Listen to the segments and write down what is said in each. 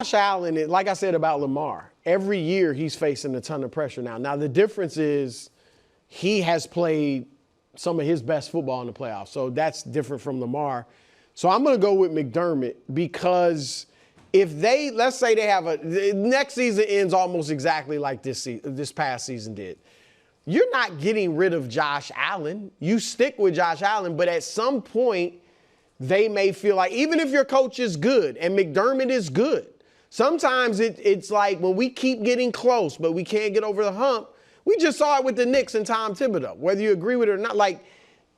Josh Allen, like I said about Lamar, every year he's facing a ton of pressure now. Now, the difference is he has played some of his best football in the playoffs, so that's different from Lamar. So I'm going to go with McDermott because if they, let's say they have next season ends almost exactly like this past season did. You're not getting rid of Josh Allen. You stick with Josh Allen, but at some point, they may feel like, even if your coach is good and McDermott is good, sometimes it's like when we keep getting close, but we can't get over the hump. We just saw it with the Knicks and Tom Thibodeau, whether you agree with it or not. Like,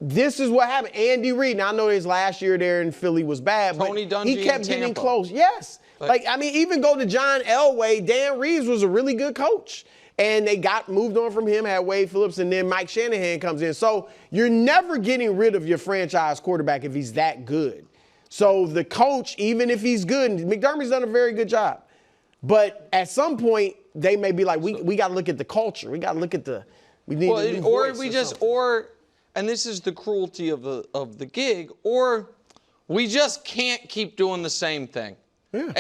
this is what happened. Andy Reid, now I know his last year there in Philly was bad, Tony but Dungy he kept getting close. Yes. Like, I mean, even go to John Elway, Dan Reeves was a really good coach. And they got moved on from him, had Wade Phillips, and then Mike Shanahan comes in. So you're never getting rid of your franchise quarterback if he's that good. So the coach, even if he's good, and McDermott's done a very good job. But at some point, they may be like, we got to look at the culture. We got to look at we need a new voice and this is the cruelty of the gig, or we just can't keep doing the same thing. Yeah.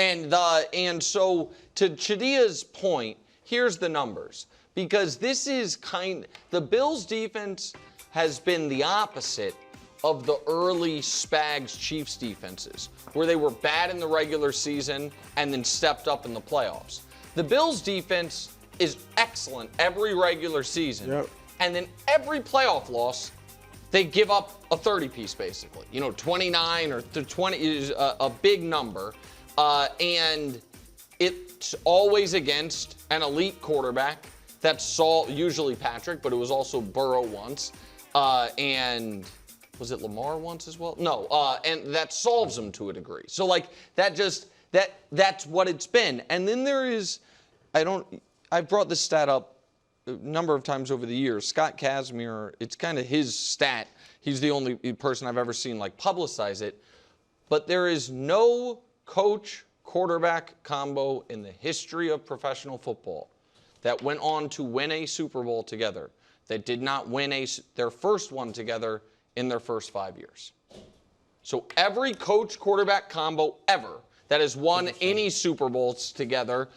And so to Chadia's point, here's the numbers. Because this is the Bills' defense has been the opposite of the early Spags Chiefs defenses, where they were bad in the regular season and then stepped up in the playoffs. The Bills' defense is excellent every regular season. Yep. And then every playoff loss, they give up a 30-piece, basically. 29 or 20 is a big number. And it's always against an elite quarterback. That's usually Patrick, but it was also Burrow once. And was it Lamar once as well? No. And that solves them to a degree. So, like, that's what it's been. And then there is, I've brought this stat up a number of times over the years. Scott Kazmir, it's kind of his stat. He's the only person I've ever seen, like, publicize it. But there is no coach-quarterback combo in the history of professional football that went on to win a Super Bowl together that did not win their first one together in their first 5 years. So every coach-quarterback combo ever that has won any Super Bowls together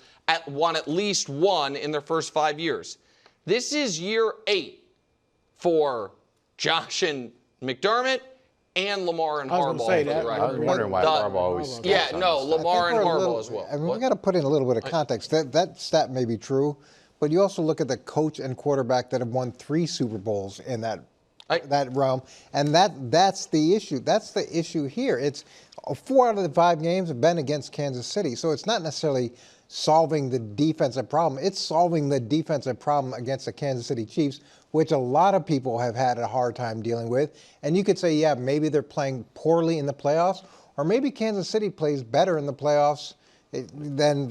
won at least one in their first 5 years. This is year 8 for Josh and McDermott and Lamar and Harbaugh. I was wondering why Harbaugh always. Yeah, no, Lamar and Harbaugh as well. I mean, we got to put in a little bit of context. That stat may be true, but you also look at the coach and quarterback that have won 3 Super Bowls in that realm, and that's the issue. That's the issue here. It's 4 out of the 5 games have been against Kansas City, so it's not necessarily solving the defensive problem. It's solving the defensive problem against the Kansas City Chiefs, which a lot of people have had a hard time dealing with. And you could say, yeah, maybe they're playing poorly in the playoffs, or maybe Kansas City plays better in the playoffs than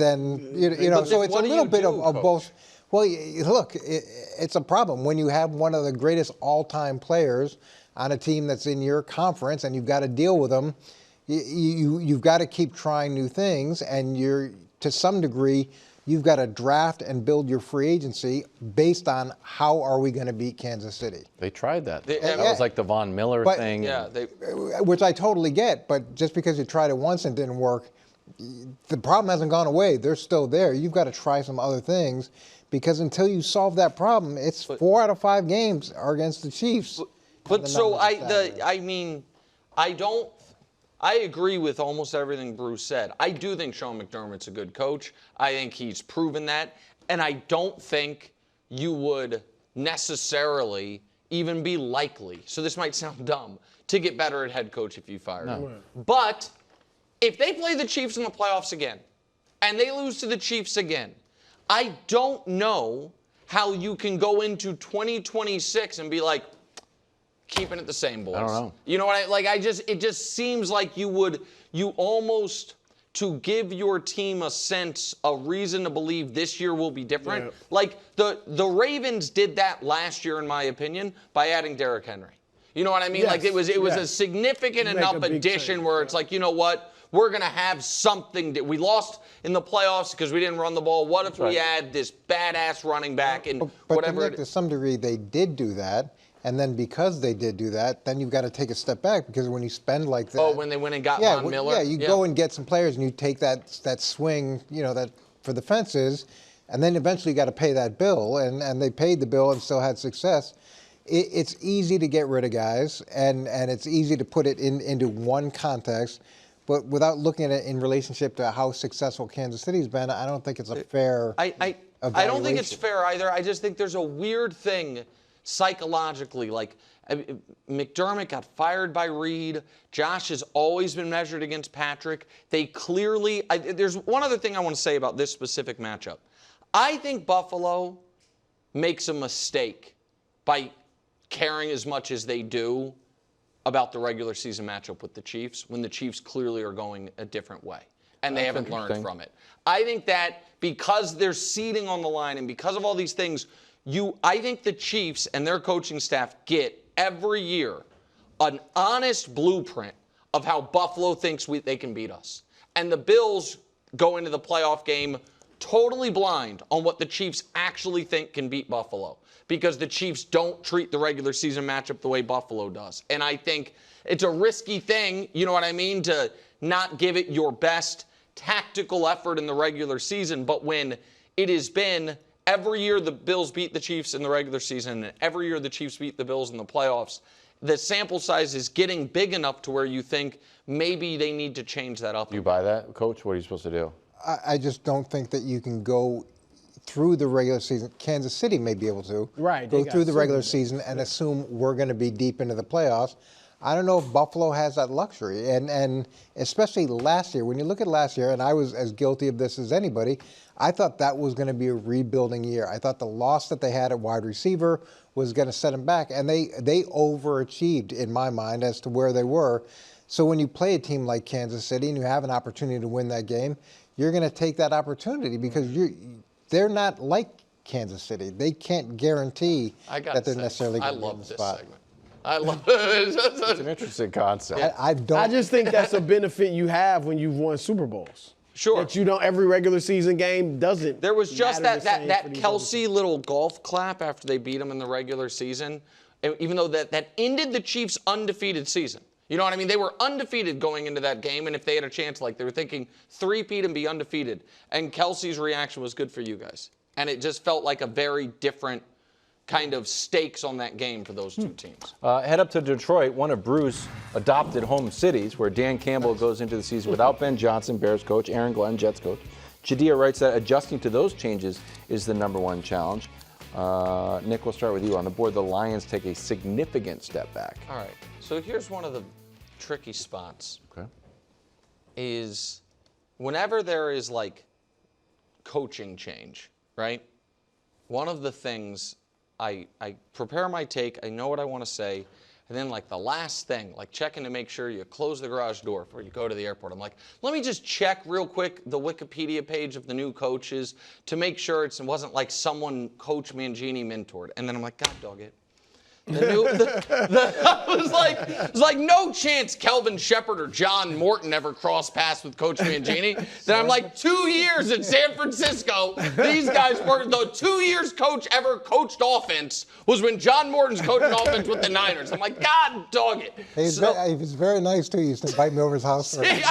you know. So it's a little bit of both. Well, look, it's a problem when you have one of the greatest all-time players on a team that's in your conference, and you've got to deal with them. You've got to keep trying new things, and to some degree, you've got to draft and build your free agency based on how are we going to beat Kansas City. They tried that. That was like the Von Miller thing. Yeah, which I totally get, but just because you tried it once and it didn't work, the problem hasn't gone away. They're still there. You've got to try some other things, because until you solve that problem, it's 4 out of 5 games are against the Chiefs. But so I agree with almost everything Bruce said. I do think Sean McDermott's a good coach. I think he's proven that. And I don't think you would necessarily even be likely, so this might sound dumb, to get better at head coach if you fired him. But if they play the Chiefs in the playoffs again, and they lose to the Chiefs again, I don't know how you can go into 2026 and be like, keeping it the same, boys. I don't know. You know what it just seems like you almost, to give your team a reason to believe this year will be different. Yeah. Like the Ravens did that last year, in my opinion, by adding Derrick Henry. You know what I mean? Yes. Like it was a significant enough addition where it's like, you know what? We're going to have something. We lost in the playoffs because we didn't run the ball. What if we add this badass running back and but whatever? To some degree, they did do that. And then because they did do that, then you've got to take a step back because when you spend like that. Oh, when they went and got Von Miller? Yeah, you go and get some players and you take that swing, that for the fences, and then eventually you got to pay that bill. And they paid the bill and still had success. It's easy to get rid of guys, and it's easy to put it into one context. But without looking at it in relationship to how successful Kansas City's been, I don't think it's a fair I don't think it's fair either. I just think there's a weird thing psychologically. Like, McDermott got fired by Reed. Josh has always been measured against Patrick. They clearly there's one other thing I want to say about this specific matchup. I think Buffalo makes a mistake by caring as much as they do about the regular season matchup with the Chiefs when the Chiefs clearly are going a different way and they haven't learned from it. I think that because there's seeding on the line and because of all these things, I think the Chiefs and their coaching staff get every year an honest blueprint of how Buffalo thinks they can beat us. And the Bills go into the playoff game totally blind on what the Chiefs actually think can beat Buffalo because the Chiefs don't treat the regular season matchup the way Buffalo does. And I think it's a risky thing, you know what I mean, to not give it your best tactical effort in the regular season. But when it has been every year the Bills beat the Chiefs in the regular season and every year the Chiefs beat the Bills in the playoffs, the sample size is getting big enough to where you think maybe they need to change that up. You buy that, Coach? What are you supposed to do? I just don't think that you can go through the regular season. Kansas City may be able to go through the regular season and assume we're going to be deep into the playoffs. I don't know if Buffalo has that luxury. And especially last year, when you look at last year, and I was as guilty of this as anybody, I thought that was going to be a rebuilding year. I thought the loss that they had at wide receiver was going to set them back. And they overachieved, in my mind, as to where they were. So when you play a team like Kansas City and you have an opportunity to win that game, you're going to take that opportunity because they're not like Kansas City. They can't guarantee that they're necessarily going to be in the spot. Segment. I love it. It's an interesting concept. I just think that's a benefit you have when you've won Super Bowls. Sure. That you don't, every regular season game doesn't. There was just that Kelsey Kelsey little golf clap after they beat him in the regular season, even though that ended the Chiefs' undefeated season. You know what I mean? They were undefeated going into that game, and if they had a chance, like they were thinking three-peat and be undefeated. And Kelsey's reaction was good for you guys. And it just felt like a very different kind of stakes on that game for those two teams. Head up to Detroit, one of Bruce's adopted home cities, where Dan Campbell goes into the season without Ben Johnson, Bears coach, Aaron Glenn, Jets coach. Jadia writes that adjusting to those changes is the number one challenge. Nick, we'll start with you. On the board, the Lions take a significant step back. All right. So here's one of the tricky spots. Okay. Is whenever there is like coaching change, right? One of the things I prepare my take, I know what I want to say, and then like the last thing, like checking to make sure you close the garage door before you go to the airport. I'm like, let me just check real quick the Wikipedia page of the new coaches to make sure it wasn't like someone Coach Mangini mentored. And then I'm like, God dog it. I was like, no chance Kelvin Shepard or John Morton ever crossed paths with Coach Mangini. Then I'm like, 2 years in San Francisco, these guys were, the 2 years coach ever coached offense was when John Morton's coaching offense with the Niners. I'm like, God dog it. He was very nice too. He used to invite me over his house. Good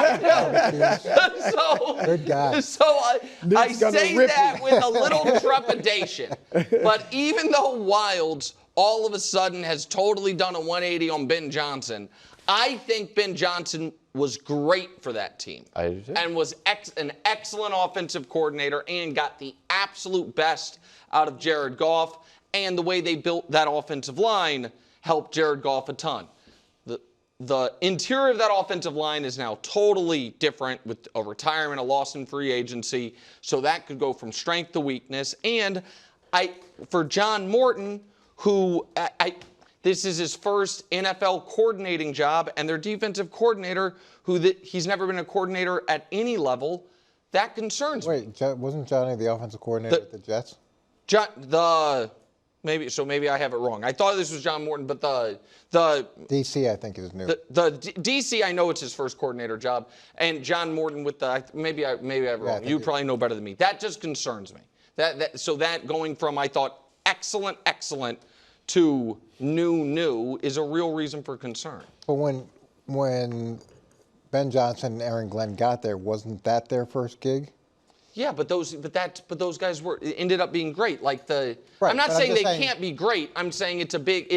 guy. So I say that with a little trepidation. But even though Wilds all of a sudden has totally done a 180 on Ben Johnson, I think Ben Johnson was great for that team. I do too. And was an excellent offensive coordinator and got the absolute best out of Jared Goff. And the way they built that offensive line helped Jared Goff a ton. The interior of that offensive line is now totally different with a retirement, a loss in free agency. So that could go from strength to weakness. And for John Morton, who this is his first NFL coordinating job, and their defensive coordinator, he's never been a coordinator at any level, that concerns me. Wait, wasn't Johnny the offensive coordinator at the Jets? Maybe I have it wrong. I thought this was John Morton, but the DC I think is new. The DC, I know it's his first coordinator job, and John Morton with maybe I have it wrong. You probably know better than me. That just concerns me. So that going from I thought excellent to new is a real reason for concern. But when Ben Johnson and Aaron Glenn got there, wasn't that their first gig? Yeah, but those guys ended up being great. Like Right, I'm not but saying I'm just they saying- can't be great. I'm saying it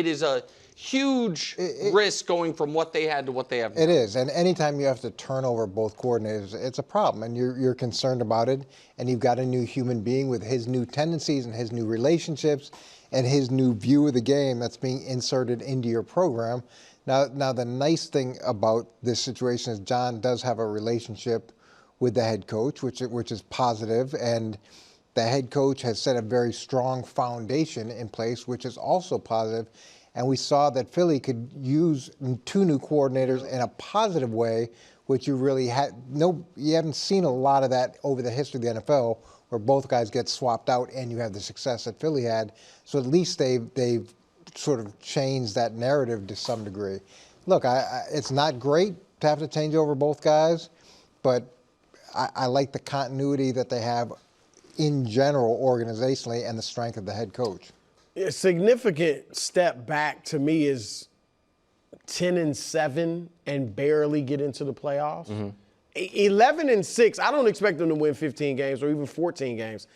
is a huge risk going from what they had to what they have now. It is, and anytime you have to turn over both coordinators, it's a problem, and you're concerned about it, and you've got a new human being with his new tendencies and his new relationships and his new view of the game that's being inserted into your program. Now the nice thing about this situation is John does have a relationship with the head coach, which is positive, and the head coach has set a very strong foundation in place, which is also positive. And we saw that Philly could use 2 new coordinators in a positive way, which you really you haven't seen a lot of that over the history of the NFL, where both guys get swapped out and you have the success that Philly had. So at least they've sort of changed that narrative to some degree. Look, it's not great to have to change over both guys, but I like the continuity that they have in general organizationally and the strength of the head coach. A significant step back to me is 10-7 and barely get into the playoffs. 11-6, I don't expect them to win 15 games or even 14 games.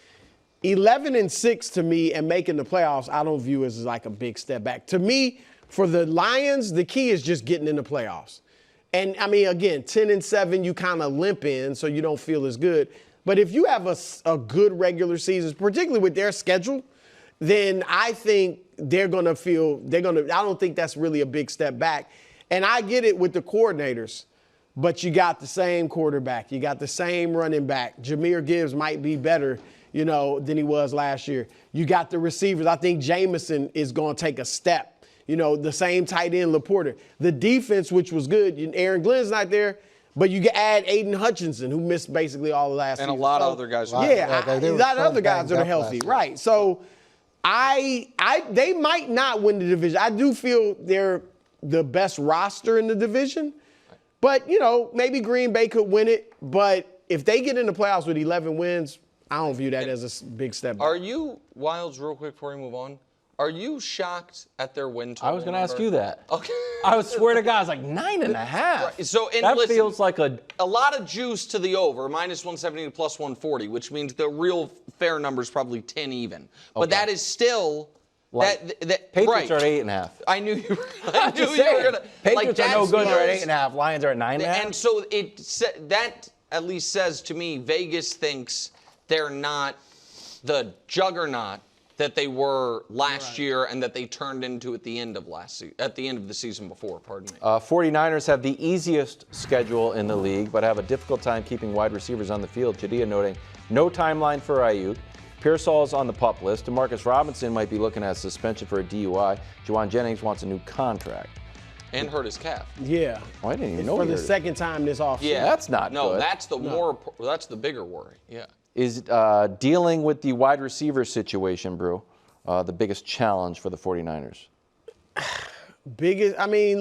11-6 to me and making the playoffs, I don't view as like a big step back. To me, for the Lions, the key is just getting in the playoffs. And I mean, again, 10-7, you kind of limp in, so you don't feel as good. But if you have a good regular season, particularly with their schedule, then I think I don't think that's really a big step back. And I get it with the coordinators, but you got the same quarterback. You got the same running back. Jahmyr Gibbs might be better, than he was last year. You got the receivers. I think Jameson is going to take a step. The same tight end, Laporta. The defense, which was good. Aaron Glenn's not there. But you can add Aiden Hutchinson, who missed basically all the last season. And a lot of other guys. Yeah, a lot of other guys that are healthy. Right. So they might not win the division. I do feel they're the best roster in the division. But, maybe Green Bay could win it. But if they get in the playoffs with 11 wins, I don't view that as a big step back. Are you, Wilds, real quick before we move on, are you shocked at their win total? I was going to ask you that. Okay. I would swear to God, I was like 9.5. Right. So that listen, feels like a lot of juice to the over, -170 to +140, which means the real fair number is probably 10 even. But that is still that Patriots right. are at 8.5. I knew you were. I'm just saying. Patriots are no good. They're They're at 8.5. Lions are at 9.5. And so that at least says to me, Vegas thinks they're not the juggernaut that they were last year and that they turned into at the end of the season before, pardon me. 49ers have the easiest schedule in the league, but have a difficult time keeping wide receivers on the field. Jadia noting no timeline for Ayuk. Pearsall is on the PUP list. DeMarcus Robinson might be looking at suspension for a DUI. Juwan Jennings wants a new contract. And hurt his calf. Yeah. Oh, I didn't even know for he the hurt it. second time this offseason. Yeah, that's not no, good. that's the bigger worry. Yeah. Is dealing with the wide receiver situation, Brew, the biggest challenge for the 49ers?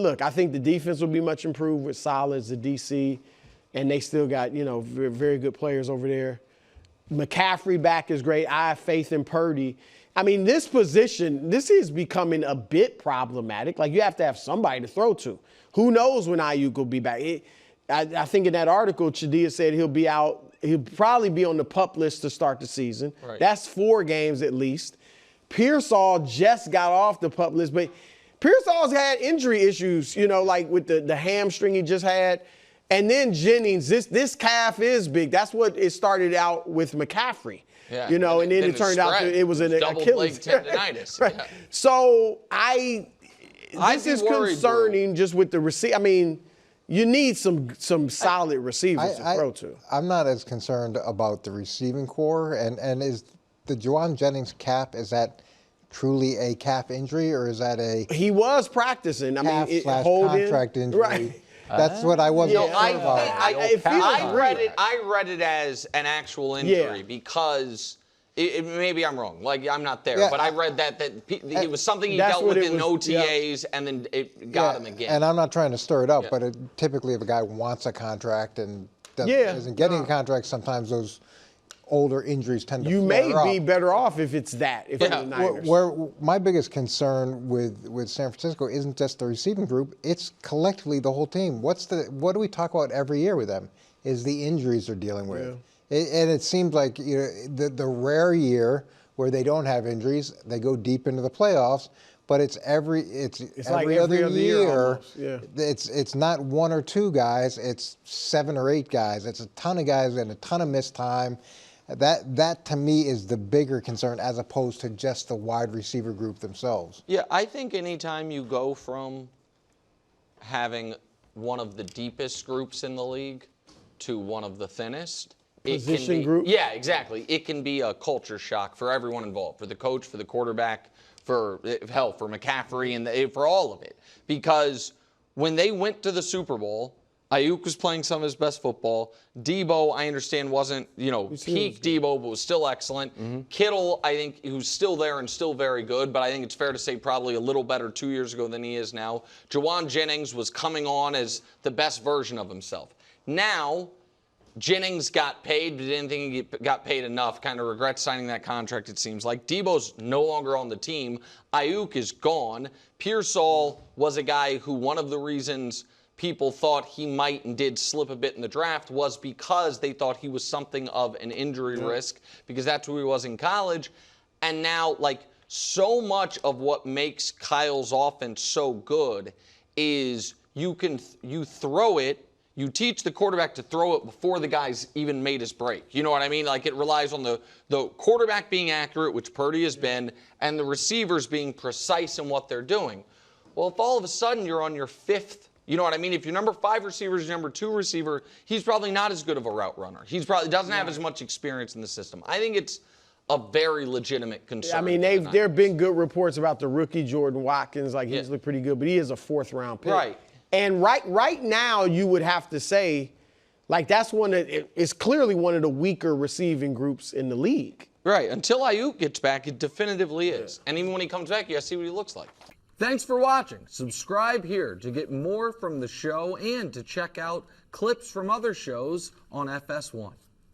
Look, I think the defense will be much improved with Solids, the DC, and they still got, very, very good players over there. McCaffrey back is great. I have faith in Purdy. This position, this is becoming a bit problematic. Like, you have to have somebody to throw to. Who knows when Ayuk will be back? I think in that article, Chadia said he'll be out. He'll probably be on the PUP list to start the season. Right. That's 4 games at least. Pearsall just got off the PUP list, but Pearsall's had injury issues, like with the hamstring he just had. And then Jennings, this calf is big. That's what it started out with McCaffrey. Yeah. And then it turned out that it was an Achilles tendonitis. Right. Yeah. So I'd this be is worried, concerning just with the receiver. You need some solid receivers to throw to. I'm not as concerned about the receiving core. And is the Juwan Jennings calf, is that truly a calf injury, or is that a He was practicing. calf/contract injury? Right. That's what I wasn't sure about. I read it as an actual injury because maybe I'm wrong. Like, I'm not there, but I read that it was something he dealt with in OTAs, and then it got him again. And I'm not trying to stir it up, but typically if a guy wants a contract and isn't getting a contract, sometimes those older injuries tend to You flare may up. be better off if it's that. If Yeah. you're the Niners. Where my biggest concern with San Francisco isn't just the receiving group; it's collectively the whole team. What do we talk about every year with them? Is the injuries they're dealing with, and it seems like the rare year where they don't have injuries, they go deep into the playoffs. But it's every like every other year almost, yeah. It's not one or two guys; it's 7 or 8 guys. It's a ton of guys and a ton of missed time. That to me is the bigger concern as opposed to just the wide receiver group themselves. Yeah, I think anytime you go from having one of the deepest groups in the league to one of the thinnest, Position group? Yeah, exactly. It can be a culture shock for everyone involved, for the coach, for the quarterback, for McCaffrey, and for all of it. Because when they went to the Super Bowl, Ayuk was playing some of his best football. Debo, I understand, wasn't, peak Debo, but was still excellent. Kittle, I think, who's still there and still very good, but I think it's fair to say probably a little better 2 years ago than he is now. Juwan Jennings was coming on as the best version of himself. Now, Jennings got paid, but didn't think he got paid enough. Kind of regrets signing that contract, it seems like. Debo's no longer on the team. Ayuk is gone. Pearsall was a guy who one of the reasons people thought he might and did slip a bit in the draft was because they thought he was something of an injury risk, because that's who he was in college. And now, so much of what makes Kyle's offense so good is you throw it. You teach the quarterback to throw it before the guy's even made his break. You know what I mean? It relies on the quarterback being accurate, which Purdy has been, and the receivers being precise in what they're doing. Well, if all of a sudden you're on your fifth, you know what I mean? If your number 5 receiver is your number 2 receiver, he's probably not as good of a route runner. He's probably doesn't have as much experience in the system. I think it's a very legitimate concern. I mean, there have been good reports about the rookie Jordan Watkins. He's looked pretty good, but he is a 4th-round pick. Right. And right now, you would have to say, that's one that is clearly one of the weaker receiving groups in the league. Right. Until Ayuk gets back, it definitively is. And even when he comes back, you got to see what he looks like. Thanks for watching. Subscribe here to get more from the show and to check out clips from other shows on FS1.